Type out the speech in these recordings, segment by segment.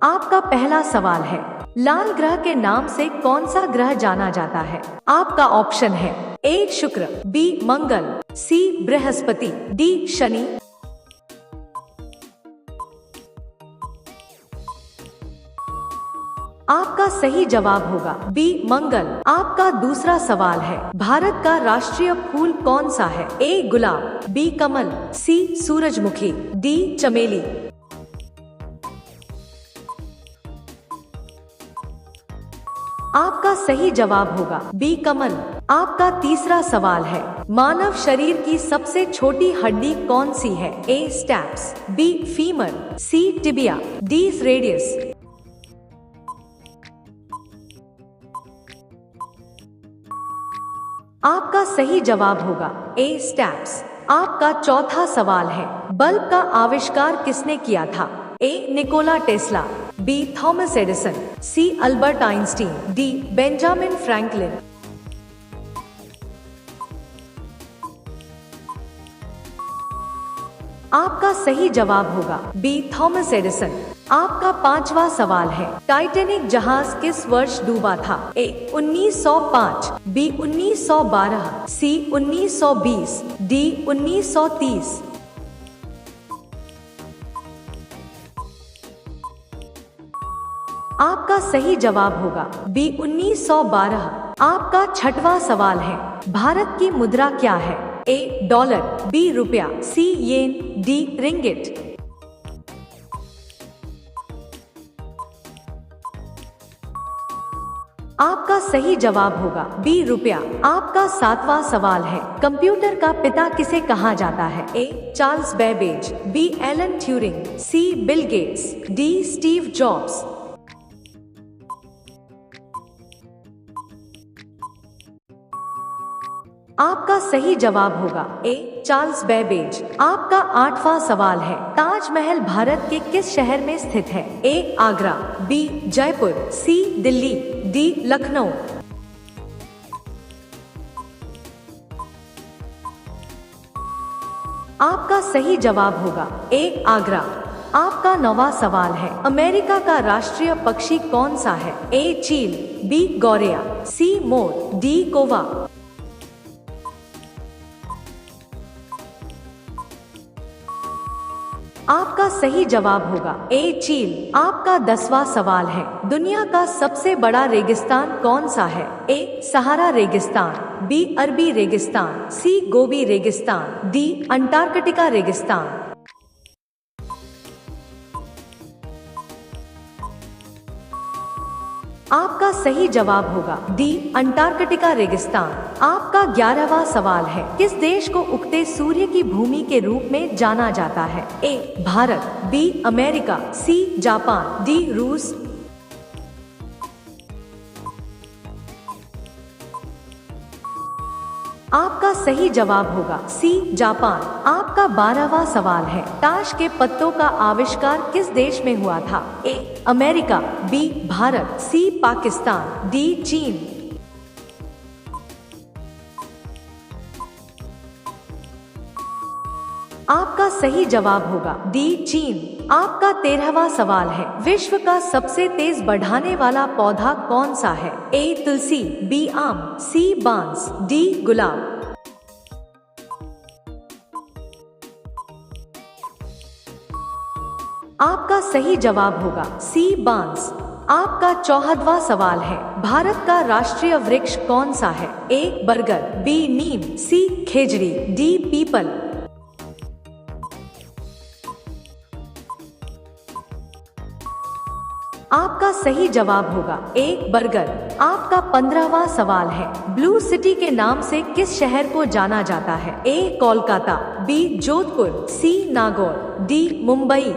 आपका पहला सवाल है, लाल ग्रह के नाम से कौन सा ग्रह जाना जाता है? आपका ऑप्शन है ए शुक्र, बी मंगल, सी बृहस्पति, डी शनि। आपका सही जवाब होगा बी मंगल। आपका दूसरा सवाल है, भारत का राष्ट्रीय फूल कौन सा है? ए गुलाब, बी कमल, सी सूरजमुखी, डी चमेली। आपका सही जवाब होगा बी कमल। आपका तीसरा सवाल है, मानव शरीर की सबसे छोटी हड्डी कौन सी है? ए स्टैप्स, बी फीमर, सी टिबिया, डी रेडियस। आपका सही जवाब होगा ए स्टैप्स। आपका चौथा सवाल है, बल्ब का आविष्कार किसने किया था? A Nikola Tesla, B Thomas Edison, C Albert Einstein, D Benjamin Franklin. आपका सही जवाब होगा बी थॉमस एडिसन। आपका पांचवा सवाल है, टाइटैनिक जहाज किस वर्ष डूबा था? ए 1905, बी 1912, सी 1920, डी 1930। आपका सही जवाब होगा बी 1912। आपका छठवां सवाल है, भारत की मुद्रा क्या है? ए डॉलर, बी रुपया, सी येन, डी रिंगिट। आपका सही जवाब होगा बी रुपया। आपका सातवां सवाल है, कंप्यूटर का पिता किसे कहा जाता है? A Charles Babbage, B Alan Turing, C Bill Gates, D Steve Jobs. आपका सही जवाब होगा ए चार्ल्स बेबेज। आपका आठवां सवाल है, ताजमहल भारत के किस शहर में स्थित है? ए आगरा, बी जयपुर, सी दिल्ली, डी लखनऊ। आपका सही जवाब होगा ए आगरा। आपका नौवां सवाल है, अमेरिका का राष्ट्रीय पक्षी कौन सा है? ए चील, बी गौरैया, सी मोर, डी कौवा। आपका सही जवाब होगा ए चील। आपका 10वां सवाल है, दुनिया का सबसे बड़ा रेगिस्तान कौन सा है? ए सहारा रेगिस्तान, बी अरबी रेगिस्तान, सी गोबी रेगिस्तान, डी अंटार्कटिका रेगिस्तान। आपका सही जवाब होगा डी अंटार्कटिका रेगिस्तान। आपका 11वां सवाल है, किस देश को उगते सूर्य की भूमि के रूप में जाना जाता है? A Bharat, B America, C Japan, D रूस। आपका सही जवाब होगा सी जापान। आपका 12वां सवाल है, ताश के पत्तों का आविष्कार किस देश में हुआ था? A America, B Bharat, C Pakistan, D चीन। आपका सही जवाब होगा डी चीन। आपका 13वां सवाल है, विश्व का सबसे तेज बढ़ाने वाला पौधा कौन सा है? ए तुलसी, बी आम, सी बांस, डी गुलाब। आपका सही जवाब होगा सी बांस। आपका 14वां सवाल है, भारत का राष्ट्रीय वृक्ष कौन सा है? ए बरगद, बी नीम, सी खेजड़ी, डी पीपल। आपका सही जवाब होगा ए बरगद। आपका 15वां सवाल है, ब्लू सिटी के नाम से किस शहर को जाना जाता है? ए कोलकाता, बी जोधपुर, सी नागौर, डी मुंबई।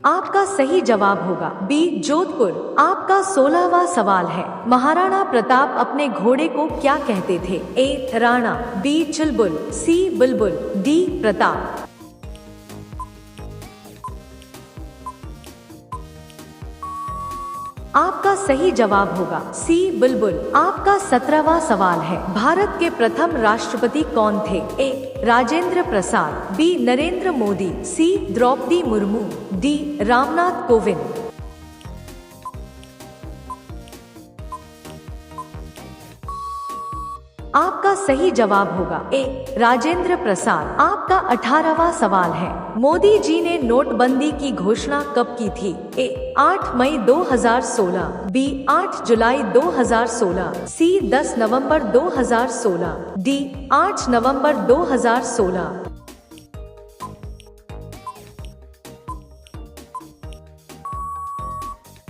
आपका सही जवाब होगा बी जोधपुर। आपका 16वां सवाल है, महाराणा प्रताप अपने घोड़े को क्या कहते थे? ए राणा, बी चुलबुल, सी बुलबुल, डी प्रताप। आपका सही जवाब होगा सी बुलबुल। आपका 17वां सवाल है, भारत के प्रथम राष्ट्रपति कौन थे? ए राजेंद्र प्रसाद, बी नरेंद्र मोदी, सी द्रौपदी मुर्मू, डी रामनाथ कोविंद। आपका सही जवाब होगा ए राजेंद्र प्रसाद। आपका 18वां सवाल है, मोदी जी ने नोटबंदी की घोषणा कब की थी? ए 8 मई 2016, बी 8 जुलाई 2016, सी 10 नवंबर 2016, डी 8 नवंबर 2016।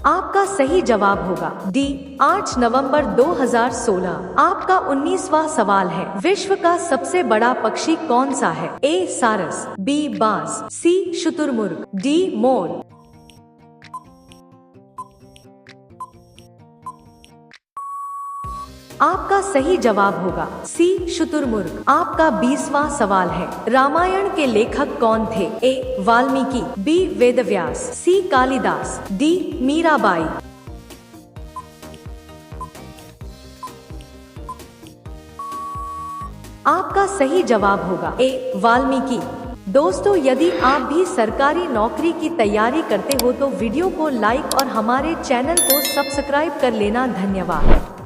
आपका सही जवाब होगा डी 8 नवंबर 2016। आपका 19वां सवाल है, विश्व का सबसे बड़ा पक्षी कौन सा है? ए सारस, बी बाज, सी शुतुरमुर्ग, डी मोर। आपका सही जवाब होगा सी शुतुरमुर्ग। आपका 20वां सवाल है, रामायण के लेखक कौन थे? ए वाल्मीकि, बी वेदव्यास, सी कालिदास, डी मीराबाई। आपका सही जवाब होगा ए वाल्मीकि। दोस्तों, यदि आप भी सरकारी नौकरी की तैयारी करते हो तो वीडियो को लाइक और हमारे चैनल को सब्सक्राइब कर लेना। धन्यवाद।